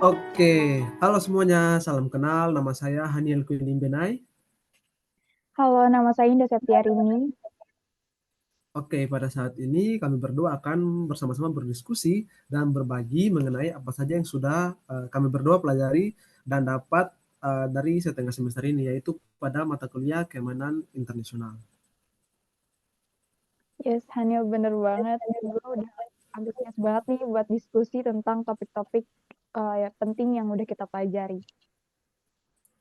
Oke, halo semuanya, salam kenal. Nama saya Haniel Kuinim Benai. Halo, nama saya Indah Septiarini. Oke, pada saat ini kami berdua akan bersama-sama berdiskusi dan berbagi mengenai apa saja yang sudah kami berdua pelajari dan dapat dari setengah semester ini, yaitu pada mata kuliah Keamanan Internasional. Yes, Hanya bener banget. Gue udah antusias banget nih buat diskusi tentang topik-topik ya, penting yang udah kita pelajari.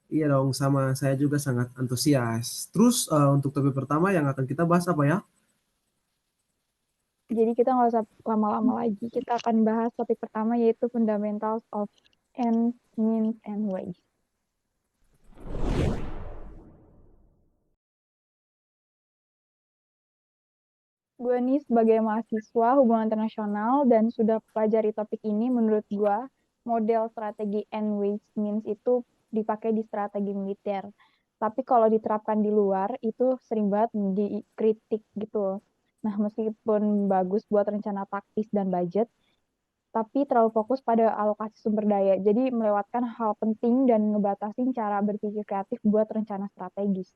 Iya dong, sama saya juga sangat antusias. Terus untuk topik pertama yang akan kita bahas apa ya? Jadi kita nggak usah lama-lama lagi. Kita akan bahas topik pertama yaitu Fundamentals of Ends, Means, and Ways. Gue nih sebagai mahasiswa hubungan internasional dan sudah pelajari topik ini, menurut gue model strategi end ways means itu dipakai di strategi militer. Tapi kalau diterapkan di luar itu sering banget dikritik gitu. Nah, meskipun bagus buat rencana taktis dan budget, tapi terlalu fokus pada alokasi sumber daya. Jadi melewatkan hal penting dan ngebatasin cara berpikir kreatif buat rencana strategis.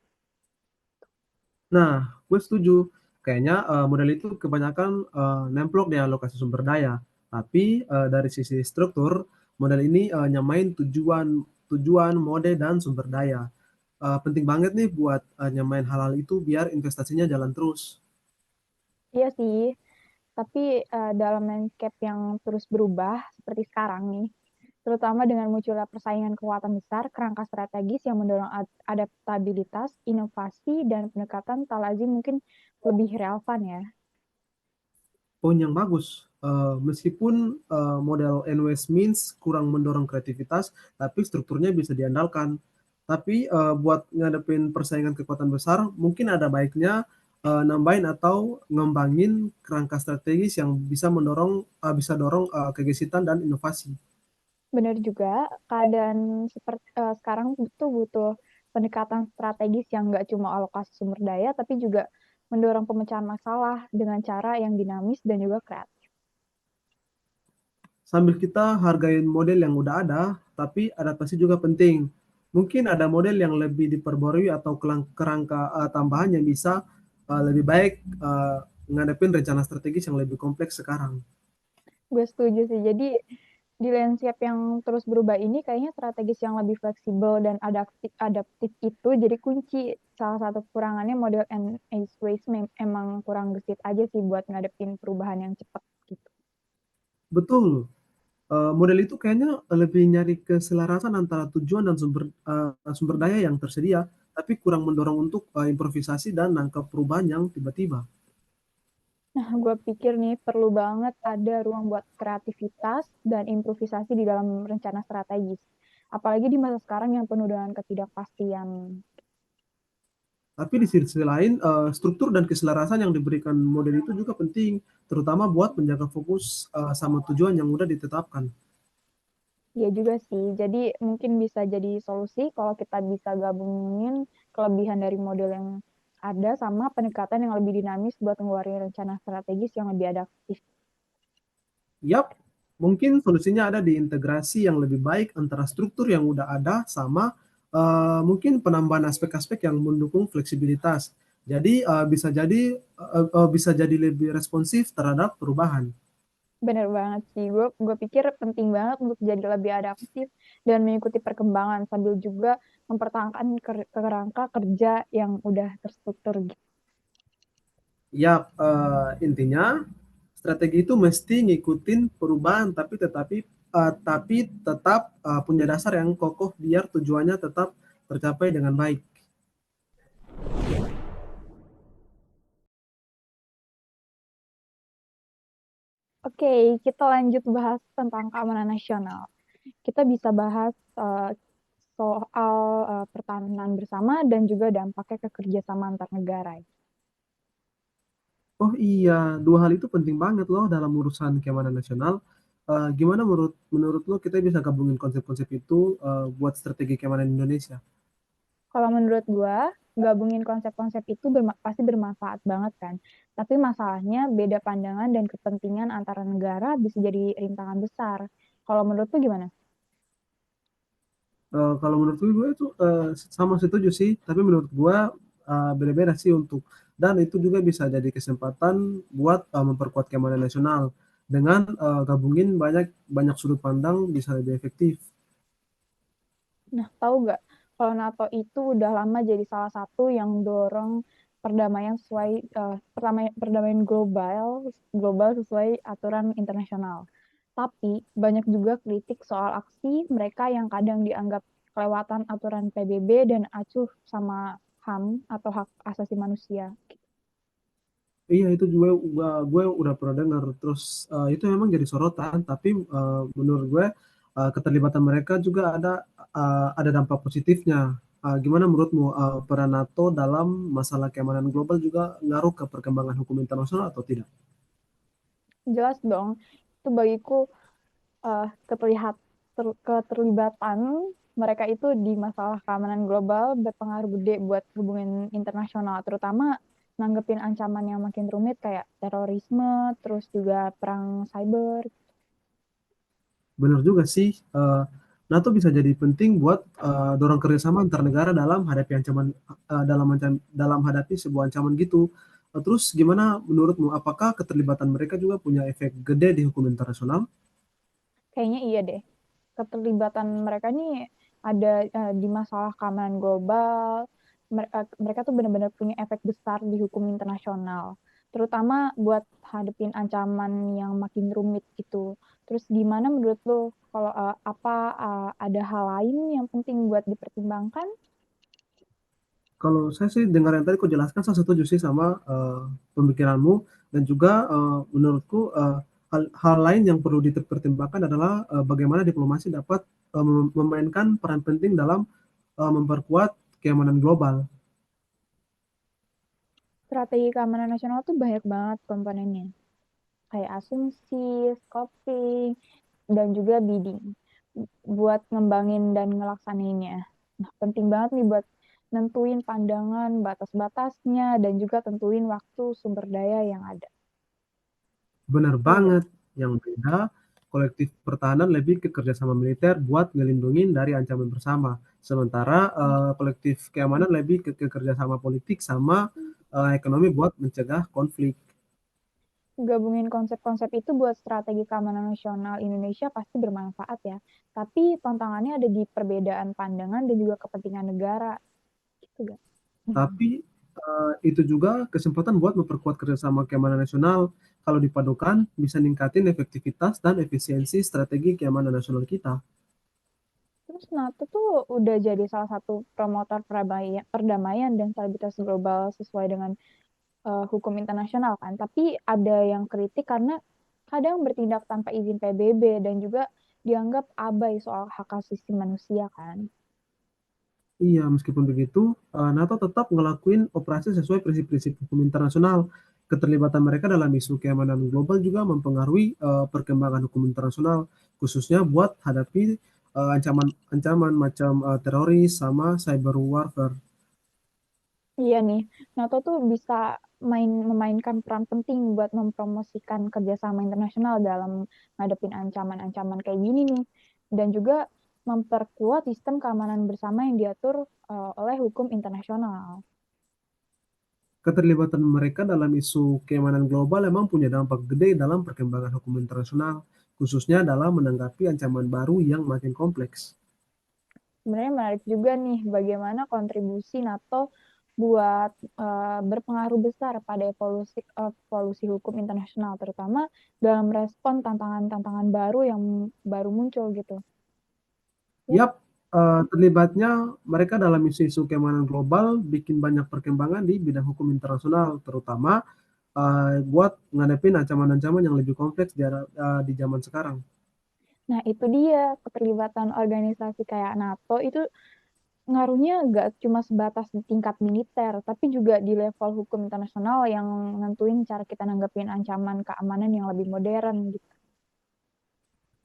Nah, gue setuju. Kayaknya model itu kebanyakan nemplok di alokasi sumber daya. Tapi dari sisi struktur, model ini nyamain tujuan, tujuan, mode, dan sumber daya. Penting banget nih buat nyamain hal-hal itu biar investasinya jalan terus. Iya sih, tapi dalam landscape yang terus berubah seperti sekarang nih, terutama dengan munculnya persaingan kekuatan besar, kerangka strategis yang mendorong adaptabilitas, inovasi, dan pendekatan tak lazim mungkin lebih relevan ya. Poin yang bagus. Meskipun model NWS means kurang mendorong kreativitas, tapi strukturnya bisa diandalkan. Tapi buat ngadepin persaingan kekuatan besar, mungkin ada baiknya nambahin atau ngembangin kerangka strategis yang bisa mendorong, bisa dorong kegesitan dan inovasi. Benar juga, keadaan seperti sekarang itu butuh pendekatan strategis yang nggak cuma alokasi sumber daya, tapi juga mendorong pemecahan masalah dengan cara yang dinamis dan juga kreatif. Sambil kita hargain model yang udah ada, tapi adaptasi juga penting. Mungkin ada model yang lebih diperbarui atau kerangka tambahan yang bisa lebih baik ngadepin rencana strategis yang lebih kompleks sekarang. Gue setuju sih. Jadi di landscape yang terus berubah ini kayaknya strategis yang lebih fleksibel dan adaptif itu jadi kunci. Salah satu kekurangannya model NACE Ways emang kurang gesit aja sih buat ngadepin perubahan yang cepat gitu. Betul, model itu kayaknya lebih nyari keselarasan antara tujuan dan sumber daya yang tersedia, tapi kurang mendorong untuk improvisasi dan nangkep perubahan yang tiba-tiba. Nah, gue pikir nih perlu banget ada ruang buat kreativitas dan improvisasi di dalam rencana strategis. Apalagi di masa sekarang yang penuh dengan ketidakpastian. Tapi di sisi lain, struktur dan keselarasan yang diberikan model itu juga penting, terutama buat menjaga fokus sama tujuan yang udah ditetapkan. Iya juga sih. Jadi mungkin bisa jadi solusi kalau kita bisa gabungin kelebihan dari model yang ada sama pendekatan yang lebih dinamis buat ngeluarin rencana strategis yang lebih adaptif. Yap, mungkin solusinya ada di integrasi yang lebih baik antara struktur yang udah ada sama mungkin penambahan aspek-aspek yang mendukung fleksibilitas. Jadi bisa jadi lebih responsif terhadap perubahan. Bener banget sih. Gue pikir penting banget untuk jadi lebih adaptif dan mengikuti perkembangan sambil juga mempertahankan kerangka kerja yang udah terstruktur gitu. Yap, intinya strategi itu mesti ngikutin perubahan tapi tetap punya dasar yang kokoh biar tujuannya tetap tercapai dengan baik. Oke, kita lanjut bahas tentang keamanan nasional. Kita bisa bahas soal pertahanan bersama dan juga dampaknya ke kerjasama antar negara. Oh iya, dua hal itu penting banget loh dalam urusan keamanan nasional. Gimana menurut lo kita bisa gabungin konsep-konsep itu buat strategi keamanan Indonesia? Kalau menurut gua, gabungin konsep-konsep itu pasti bermanfaat banget kan. Tapi masalahnya beda pandangan dan kepentingan antara negara bisa jadi rintangan besar. Kalau menurut tuh gimana? Kalau menurut gue itu sama setuju sih, tapi menurut gue beda-beda sih untuk, dan itu juga bisa jadi kesempatan buat memperkuat keamanan nasional dengan gabungin banyak banyak sudut pandang bisa lebih efektif. Nah, tahu nggak kalau NATO itu udah lama jadi salah satu yang dorong perdamaian sesuai perdamaian global global sesuai aturan internasional. Tapi banyak juga kritik soal aksi mereka yang kadang dianggap kelewatan aturan PBB dan acuh sama HAM atau hak asasi manusia. Iya itu juga gue udah pernah dengar. Terus itu memang jadi sorotan, tapi menurut gue keterlibatan mereka juga ada dampak positifnya. Gimana menurutmu peran NATO dalam masalah keamanan global juga ngaruh ke perkembangan hukum internasional atau tidak? Jelas dong, itu bagiku keterlibatan mereka itu di masalah keamanan global berpengaruh gede buat hubungan internasional, terutama nanggepin ancaman yang makin rumit kayak terorisme, terus juga perang cyber. Benar juga sih. NATO bisa jadi penting buat dorong kerjasama antar negara dalam hadapi ancaman dalam hadapi sebuah ancaman gitu. Terus gimana menurutmu? Apakah keterlibatan mereka juga punya efek gede di hukum internasional? Kayaknya iya deh. Keterlibatan mereka nih ada di masalah keamanan global. Mereka tuh benar-benar punya efek besar di hukum internasional, terutama buat hadepin ancaman yang makin rumit gitu. Terus gimana menurut lo kalau ada hal lain yang penting buat dipertimbangkan? Kalau saya sih dengar yang tadi kau jelaskan, saya setuju sih sama pemikiranmu, dan juga menurutku hal lain yang perlu dipertimbangkan adalah bagaimana diplomasi dapat memainkan peran penting dalam memperkuat keamanan global. Strategi keamanan nasional tuh banyak banget komponennya, kayak asumsi, scoping, dan juga bidding buat ngembangin dan ngelaksanainnya. Nah, penting banget nih buat nentuin pandangan, batas-batasnya, dan juga tentuin waktu sumber daya yang ada. Benar Ya enggak? banget. Yang beda, kolektif pertahanan lebih ke kerjasama militer buat ngelindungin dari ancaman bersama. Sementara kolektif keamanan lebih ke kerjasama politik sama ekonomi buat mencegah konflik. Gabungin konsep-konsep itu buat strategi keamanan nasional Indonesia pasti bermanfaat ya. Tapi tantangannya ada di perbedaan pandangan dan juga kepentingan negara. Gitu gak? Tapi itu juga kesempatan buat memperkuat kerjasama keamanan nasional. Kalau dipadukan, bisa ningkatin efektivitas dan efisiensi strategi keamanan nasional kita. Terus NATO tuh udah jadi salah satu promotor perdamaian dan stabilitas global sesuai dengan hukum internasional kan. Tapi ada yang kritik karena kadang bertindak tanpa izin PBB dan juga dianggap abai soal hak asasi manusia kan. Iya, meskipun begitu, NATO tetap ngelakuin operasi sesuai prinsip-prinsip hukum internasional. Keterlibatan mereka dalam isu keamanan global juga mempengaruhi perkembangan hukum internasional, khususnya buat hadapi ancaman-ancaman macam teroris sama cyber warfare. Iya nih, NATO tuh bisa memainkan peran penting buat mempromosikan kerjasama internasional dalam ngadepin ancaman-ancaman kayak gini nih. Dan juga memperkuat sistem keamanan bersama yang diatur oleh hukum internasional. Keterlibatan mereka dalam isu keamanan global memang punya dampak gede dalam perkembangan hukum internasional, khususnya dalam menanggapi ancaman baru yang makin kompleks. Sebenarnya menarik juga nih bagaimana kontribusi NATO buat berpengaruh besar pada evolusi hukum internasional, terutama dalam respon tantangan-tantangan baru yang baru muncul gitu. Ya, Yap, terlibatnya mereka dalam isu-isu keamanan global bikin banyak perkembangan di bidang hukum internasional, terutama buat ngadepin ancaman-ancaman yang lebih kompleks di zaman sekarang. nah itu dia keterlibatan organisasi kayak NATO itu ngaruhnya nggak cuma sebatas di tingkat militer, tapi juga di level hukum internasional yang nentuin cara kita nanggepin ancaman keamanan yang lebih modern gitu.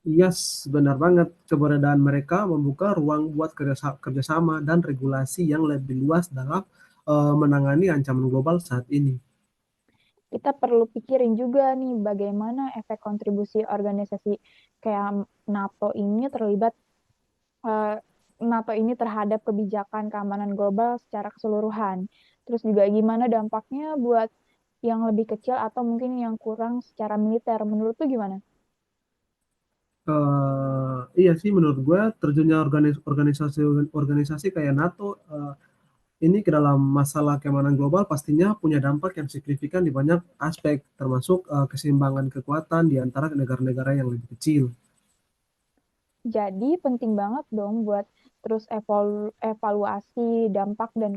Yes, benar banget. Keberadaan mereka membuka ruang buat kerjasama dan regulasi yang lebih luas dalam menangani ancaman global saat ini. Kita perlu pikirin juga nih bagaimana efek kontribusi organisasi kayak NATO ini terlibat eh, NATO ini terhadap kebijakan keamanan global secara keseluruhan. Terus juga gimana dampaknya buat yang lebih kecil atau mungkin yang kurang secara militer. Menurut tuh gimana? Iya sih, menurut gue terjunnya organisasi kayak NATO ini ke dalam masalah keamanan global pastinya punya dampak yang signifikan di banyak aspek, termasuk keseimbangan kekuatan di antara negara-negara yang lebih kecil. Jadi penting banget dong buat terus evaluasi dampak dan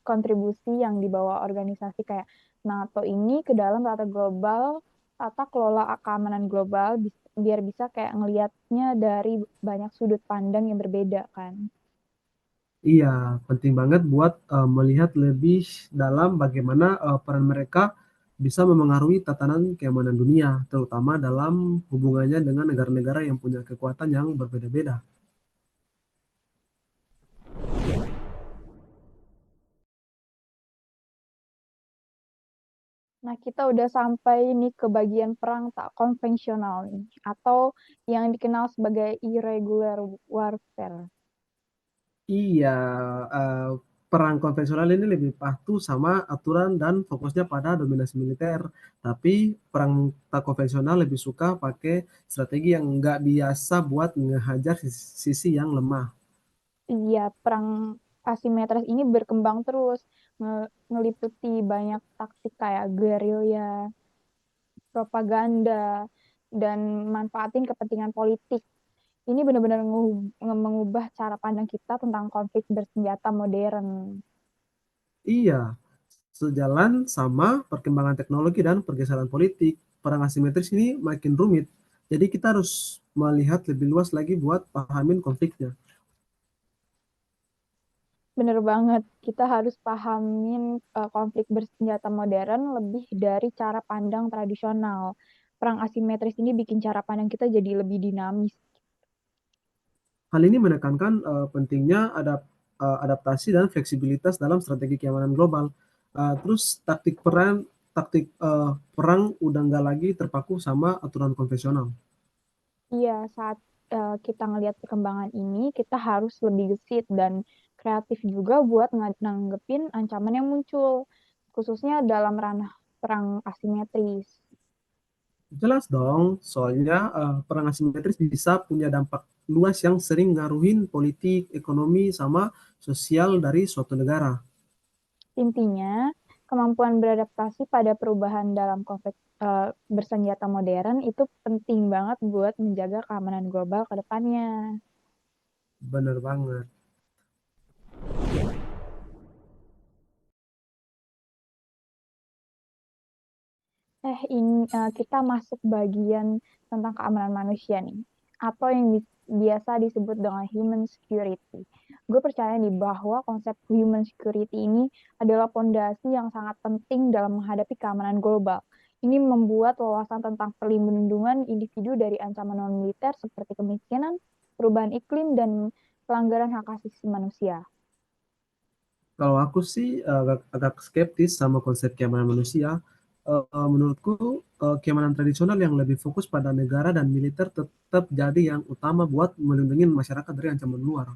kontribusi yang dibawa organisasi kayak NATO ini ke dalam tata kelola keamanan global biar bisa kayak ngelihatnya dari banyak sudut pandang yang berbeda kan. Iya, penting banget buat melihat lebih dalam bagaimana peran mereka bisa memengaruhi tatanan keamanan dunia, terutama dalam hubungannya dengan negara-negara yang punya kekuatan yang berbeda-beda. Nah, kita udah sampai nih ke bagian perang tak konvensional nih, atau yang dikenal sebagai irregular warfare. Iya, eh, perang konvensional ini lebih patuh sama aturan dan fokusnya pada dominasi militer. Tapi perang tak konvensional lebih suka pakai strategi yang nggak biasa buat ngehajar sisi yang lemah. Iya, perang asimetris ini berkembang terus, ngeliputi banyak taktik kayak gerilya, propaganda, dan manfaatin kepentingan politik. Ini benar-benar mengubah cara pandang kita tentang konflik bersenjata modern. Iya, sejalan sama perkembangan teknologi dan pergeseran politik, perang asimetris ini makin rumit. Jadi kita harus melihat lebih luas lagi buat pahamin konfliknya. Bener banget, kita harus pahamin konflik bersenjata modern lebih dari cara pandang tradisional. Perang asimetris ini bikin cara pandang kita jadi lebih dinamis. Hal ini menekankan pentingnya adaptasi dan fleksibilitas dalam strategi keamanan global. Terus taktik perang udah nggak lagi terpaku sama aturan konvensional. Iya, saat kita ngelihat perkembangan ini, kita harus lebih gesit dan kreatif juga buat nanggepin ancaman yang muncul, khususnya dalam ranah perang asimetris. Jelas dong, soalnya perang asimetris bisa punya dampak luas yang sering ngaruhin politik, ekonomi, sama sosial dari suatu negara. Intinya, kemampuan beradaptasi pada perubahan dalam konflik bersenjata modern itu penting banget buat menjaga keamanan global ke depannya. Bener banget. Kita masuk bagian tentang keamanan manusia nih, atau yang biasa disebut dengan human security. Gue percaya nih bahwa konsep human security ini adalah fondasi yang sangat penting dalam menghadapi keamanan global. Ini membuat wawasan tentang perlindungan individu dari ancaman non-militer seperti kemiskinan, perubahan iklim, dan pelanggaran hak asasi manusia. Kalau aku sih agak skeptis sama konsep keamanan manusia. Menurutku keamanan tradisional yang lebih fokus pada negara dan militer tetap jadi yang utama buat melindungi masyarakat dari ancaman luar.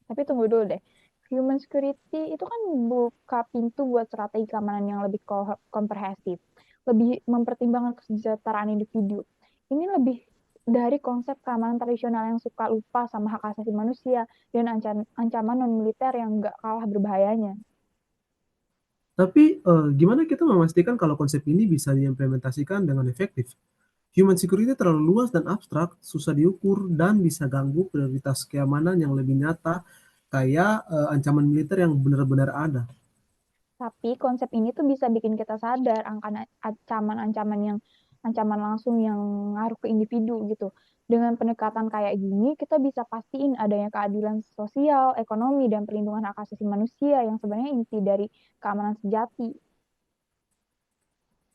Tapi tunggu dulu deh. Human security itu kan buka pintu buat strategi keamanan yang lebih komprehensif, lebih mempertimbangkan kesejahteraan individu. Ini lebih dari konsep keamanan tradisional yang suka lupa sama hak asasi manusia dan ancaman non-militer yang nggak kalah berbahayanya. Tapi gimana kita memastikan kalau konsep ini bisa diimplementasikan dengan efektif? Human security terlalu luas dan abstrak, susah diukur, dan bisa ganggu prioritas keamanan yang lebih nyata, kayak ancaman militer yang benar-benar ada. Tapi konsep ini tuh bisa bikin kita sadar akan ancaman-ancaman yang ancaman langsung yang ngaruh ke individu gitu. Dengan pendekatan kayak gini, kita bisa pastiin adanya keadilan sosial, ekonomi, dan perlindungan hak asasi manusia yang sebenarnya inti dari keamanan sejati.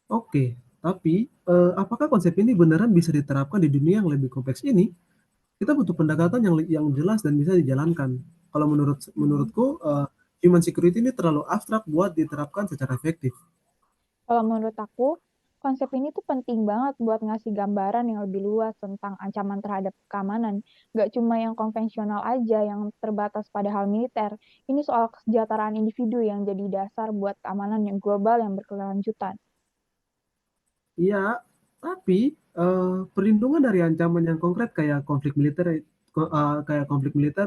Oke, tapi apakah konsep ini beneran bisa diterapkan di dunia yang lebih kompleks ini? Kita butuh pendekatan yang jelas dan bisa dijalankan. Kalau Hmm. menurutku, human security ini terlalu abstrak buat diterapkan secara efektif. Kalau menurut aku, Konsep ini tuh penting banget buat ngasih gambaran yang lebih luas tentang ancaman terhadap keamanan. Gak cuma yang konvensional aja, yang terbatas pada hal militer. Ini soal kesejahteraan individu yang jadi dasar buat keamanan yang global yang berkelanjutan. Iya, tapi perlindungan dari ancaman yang konkret kayak konflik militer,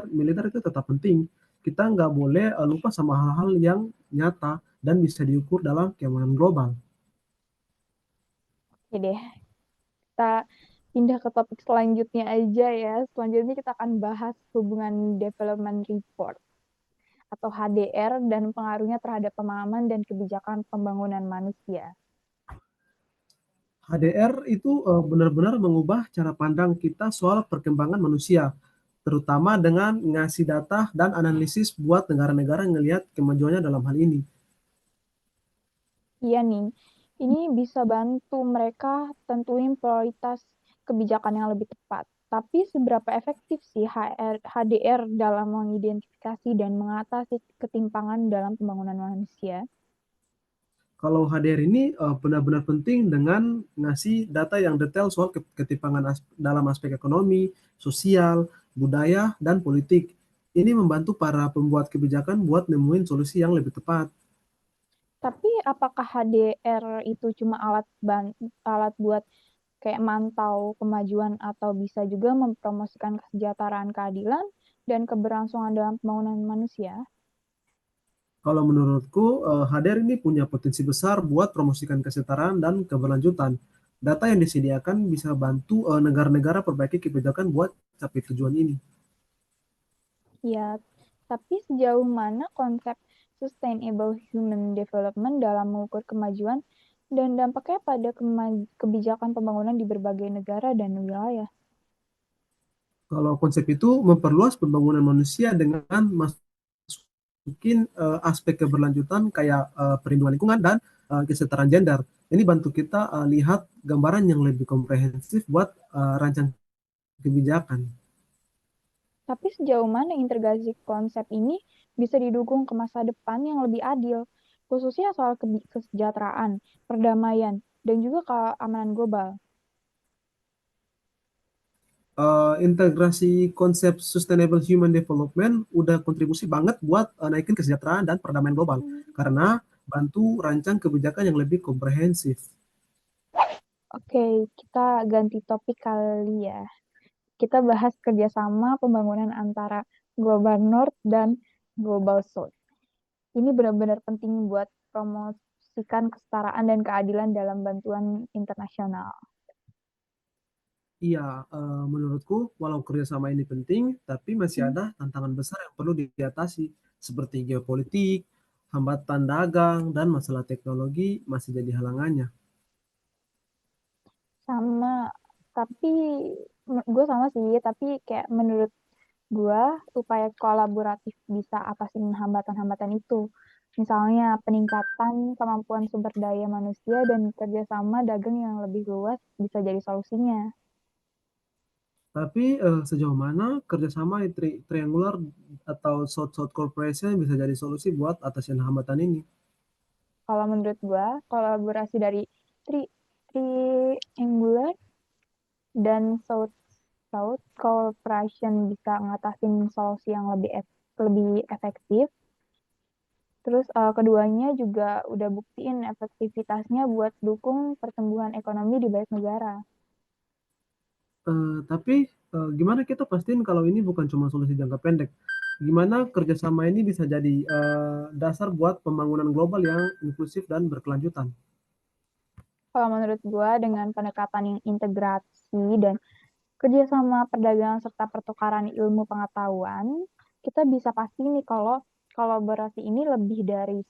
militer itu tetap penting. Kita nggak boleh lupa sama hal-hal yang nyata dan bisa diukur dalam keamanan global. Oke deh, kita pindah ke topik selanjutnya aja ya. Selanjutnya kita akan bahas hubungan development report atau HDR dan pengaruhnya terhadap pemahaman dan kebijakan pembangunan manusia. HDR itu benar-benar mengubah cara pandang kita soal perkembangan manusia, terutama dengan ngasih data dan analisis buat negara-negara ngelihat kemajuannya dalam hal ini. Iya nih, ini bisa bantu mereka tentuin prioritas kebijakan yang lebih tepat. Tapi seberapa efektif sih HDR dalam mengidentifikasi dan mengatasi ketimpangan dalam pembangunan manusia? Kalau HDR ini benar-benar penting dengan ngasih data yang detail soal ketimpangan dalam aspek ekonomi, sosial, budaya, dan politik. Ini membantu para pembuat kebijakan buat nemuin solusi yang lebih tepat. Tapi apakah HDR itu cuma alat buat kayak mantau kemajuan atau bisa juga mempromosikan kesejahteraan, keadilan, dan keberlangsungan dalam pembangunan manusia? Kalau menurutku, HDR ini punya potensi besar buat promosikan kesetaraan dan keberlanjutan. Data yang disediakan bisa bantu negara-negara perbaiki kebijakan buat capai tujuan ini. Ya, tapi sejauh mana konsep sustainable human development dalam mengukur kemajuan dan dampaknya pada kebijakan pembangunan di berbagai negara dan wilayah? Kalau konsep itu memperluas pembangunan manusia dengan masukin aspek keberlanjutan kayak perlindungan lingkungan dan kesetaraan gender. Ini bantu kita lihat gambaran yang lebih komprehensif buat rancang kebijakan. Tapi sejauh mana integrasi konsep ini bisa didukung ke masa depan yang lebih adil, khususnya soal kesejahteraan, perdamaian, dan juga keamanan global? Integrasi konsep sustainable human development udah kontribusi banget buat naikin kesejahteraan dan perdamaian global karena bantu rancang kebijakan yang lebih komprehensif. Oke, kita ganti topik kali ya. Kita bahas kerjasama pembangunan antara Global North dan Global South. Ini benar-benar penting buat promosikan kesetaraan dan keadilan dalam bantuan internasional. Iya, menurutku walau kerjasama ini penting, tapi masih Hmm, ada tantangan besar yang perlu diatasi seperti geopolitik, hambatan dagang, dan masalah teknologi masih jadi halangannya. sama, tapi gue sama sih, tapi kayak menurut gue upaya kolaboratif bisa atasin hambatan-hambatan itu. Misalnya peningkatan kemampuan sumber daya manusia dan kerjasama dagang yang lebih luas bisa jadi solusinya. Tapi sejauh mana kerjasama triangular atau South-South Cooperation bisa jadi solusi buat atasin hambatan ini? Kalau menurut gue, kolaborasi dari tri triangular dan South Cooperation bisa ngatasin solusi yang lebih efektif. Terus keduanya juga udah buktiin efektivitasnya buat dukung pertumbuhan ekonomi di banyak negara. Tapi gimana kita pastiin kalau ini bukan cuma solusi jangka pendek? Gimana kerjasama ini bisa jadi dasar buat pembangunan global yang inklusif dan berkelanjutan? Kalau menurut gue dengan pendekatan yang integrasi dan kerjasama perdagangan serta pertukaran ilmu pengetahuan, kita bisa pasti nih kalau kolaborasi ini lebih dari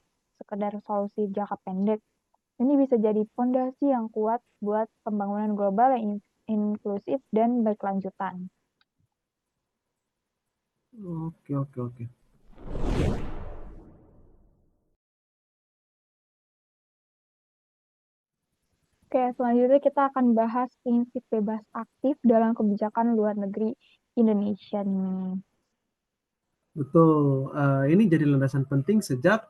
sekedar solusi jangka pendek. Ini bisa jadi fondasi yang kuat buat pembangunan global yang inklusif dan berkelanjutan. Oke, oke, oke. Oke, selanjutnya kita akan bahas prinsip bebas aktif dalam kebijakan luar negeri Indonesia nih. Betul, ini jadi landasan penting sejak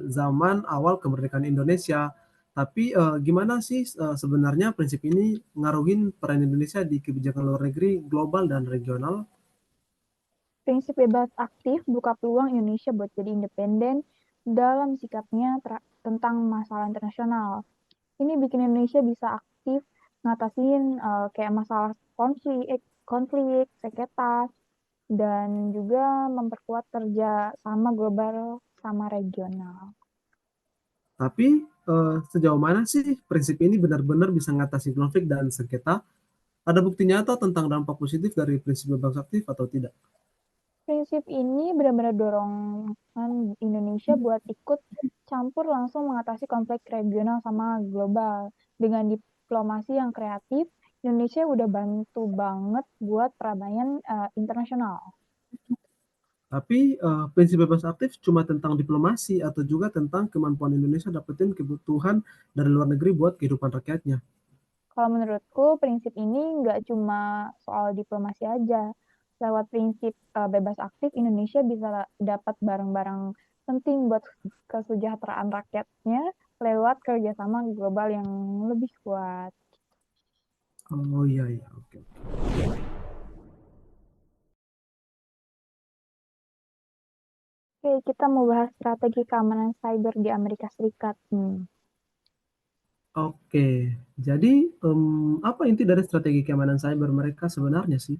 zaman awal kemerdekaan Indonesia. Tapi gimana sih sebenarnya prinsip ini ngaruhin peran Indonesia di kebijakan luar negeri global dan regional? Prinsip bebas aktif buka peluang Indonesia buat jadi independen dalam sikapnya tentang masalah internasional. Ini bikin Indonesia bisa aktif ngatasin kayak masalah konflik, sengketa, dan juga memperkuat kerja sama global sama regional. Tapi sejauh mana sih prinsip ini benar-benar bisa mengatasi konflik dan sengketa? Ada bukti nyata tentang dampak positif dari prinsip bebas aktif atau tidak? Prinsip ini benar-benar dorongan Indonesia buat ikut campur langsung mengatasi konflik regional sama global. Dengan diplomasi yang kreatif, Indonesia udah bantu banget buat perdamaian internasional. Tapi prinsip bebas aktif cuma tentang diplomasi atau juga tentang kemampuan Indonesia dapetin kebutuhan dari luar negeri buat kehidupan rakyatnya. Kalau menurutku, prinsip ini nggak cuma soal diplomasi aja. Lewat prinsip bebas aktif, Indonesia bisa dapat barang-barang penting buat kesejahteraan rakyatnya lewat kerjasama global yang lebih kuat. Oh iya iya, oke. Oke, kita mau bahas strategi keamanan cyber di Amerika Serikat. Oke, jadi apa inti dari strategi keamanan cyber mereka sebenarnya sih?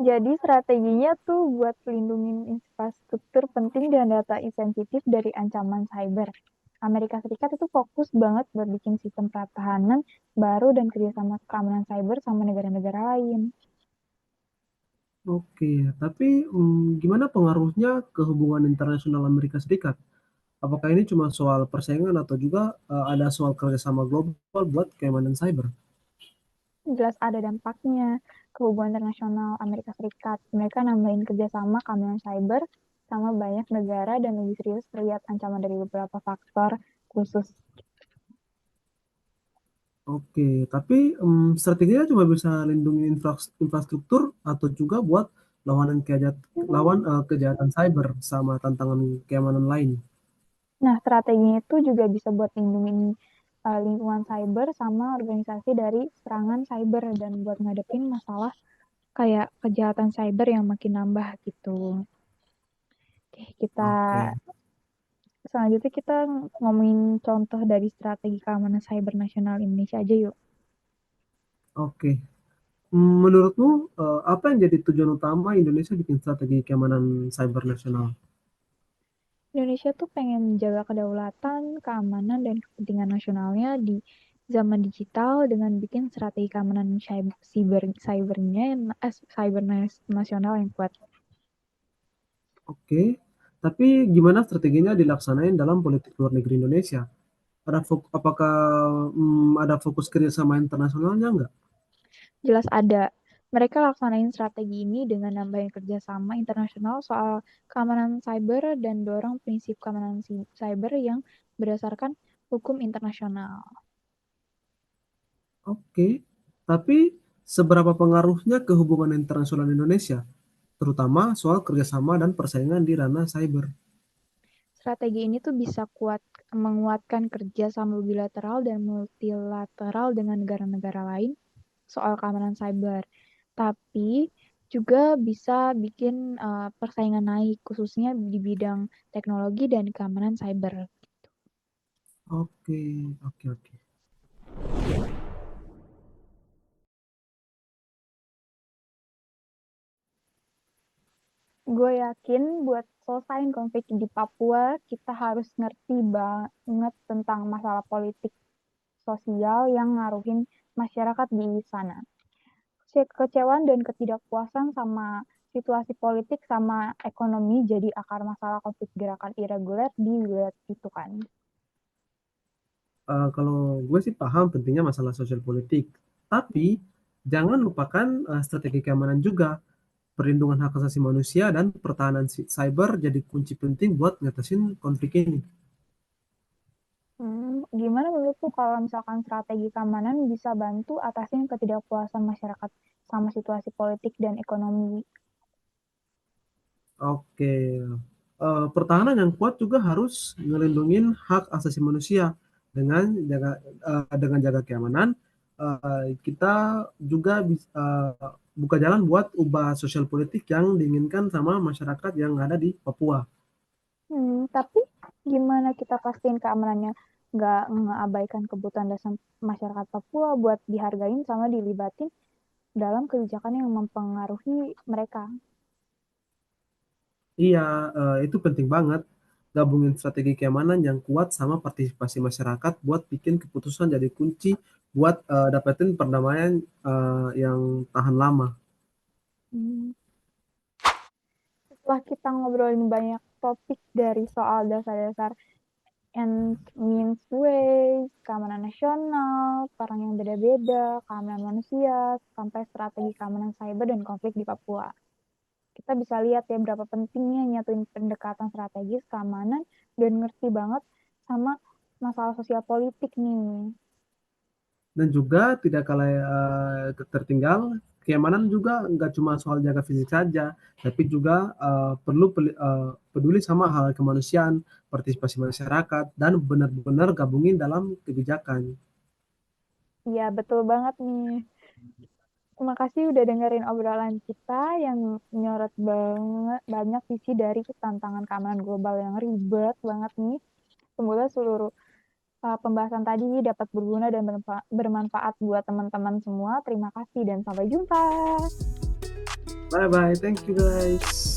Jadi strateginya tuh buat pelindungin infrastruktur penting dan data sensitif dari ancaman cyber. Amerika Serikat itu fokus banget buat bikin sistem pertahanan baru dan kerjasama keamanan cyber sama negara-negara lain. Oke, tapi gimana pengaruhnya ke hubungan internasional Amerika Serikat? Apakah ini cuma soal persaingan atau juga ada soal kerjasama global buat keamanan cyber? Jelas ada dampaknya ke hubungan internasional Amerika Serikat. Mereka nambahin kerjasama keamanan cyber sama banyak negara dan lebih serius terlihat ancaman dari beberapa faktor khusus. Oke, tapi strateginya cuma bisa lindungi infrastruktur atau juga buat lawan kejahatan cyber sama tantangan keamanan lain. Nah, strateginya itu juga bisa buat lindungin lingkungan cyber sama organisasi dari serangan cyber dan buat ngadepin masalah kayak kejahatan cyber yang makin nambah gitu. Oke, Oke, selanjutnya kita ngomongin contoh dari strategi keamanan cyber nasional Indonesia aja yuk. oke. Menurutmu apa yang jadi tujuan utama Indonesia bikin strategi keamanan cyber nasional? Indonesia tuh pengen menjaga kedaulatan, keamanan, dan kepentingan nasionalnya di zaman digital dengan bikin strategi keamanan cyber nasional yang kuat. Oke, tapi gimana strateginya dilaksanain dalam politik luar negeri Indonesia? Apakah ada fokus kerjasama internasionalnya nggak? Jelas ada. Mereka laksanain strategi ini dengan nambahin kerjasama internasional soal keamanan cyber dan dorong prinsip keamanan cyber yang berdasarkan hukum internasional. Oke, tapi seberapa pengaruhnya ke hubungan internasional Indonesia, terutama soal kerjasama dan persaingan di ranah cyber? Strategi ini tuh bisa menguatkan kerja sama bilateral dan multilateral dengan negara-negara lain soal keamanan cyber. Tapi juga bisa bikin persaingan naik, khususnya di bidang teknologi dan keamanan cyber. Oke, oke, oke. Gue yakin buat selesaiin konflik di Papua, kita harus ngerti banget tentang masalah politik sosial yang ngaruhin masyarakat di sana. Kekecewaan dan ketidakpuasan sama situasi politik sama ekonomi jadi akar masalah konflik gerakan irreguler di wilayah itu kan. Kalau gue sih paham pentingnya masalah sosial politik, tapi jangan lupakan strategi keamanan juga. Perlindungan hak asasi manusia dan pertahanan cyber jadi kunci penting buat ngatasin konflik ini. Gimana menurutku kalau misalkan strategi keamanan bisa bantu atasin ketidakpuasan masyarakat sama situasi politik dan ekonomi? Oke, pertahanan yang kuat juga harus ngelindungin hak asasi manusia dengan jaga keamanan. Kita juga bisa buka jalan buat ubah sosial politik yang diinginkan sama masyarakat yang ada di Papua. Tapi gimana kita pastiin keamanannya nggak ngeabaikan kebutuhan dasar masyarakat Papua buat dihargain sama dilibatin dalam kebijakan yang mempengaruhi mereka? Iya, itu penting banget. Gabungin strategi keamanan yang kuat sama partisipasi masyarakat buat bikin keputusan jadi kunci buat dapetin perdamaian yang tahan lama. Hmm. Setelah kita ngobrolin banyak topik dari soal dasar-dasar and means ways, keamanan nasional, perang yang beda-beda, keamanan manusia, sampai strategi keamanan cyber dan konflik di Papua. Kita bisa lihat ya berapa pentingnya nyatuin pendekatan strategis keamanan dan ngerti banget sama masalah sosial politik nih. Dan juga tidak kalah tertinggal, keamanan juga nggak cuma soal jaga fisik saja, tapi juga perlu peduli sama hal kemanusiaan, partisipasi masyarakat, dan benar-benar gabungin dalam kebijakan. Iya, betul banget nih. Terima kasih udah dengerin obrolan kita yang nyorot banget banyak sisi dari tantangan keamanan global yang ribet banget nih. Semoga seluruh pembahasan tadi dapat berguna dan bermanfaat buat teman-teman semua. Terima kasih dan sampai jumpa. Bye bye, thank you guys.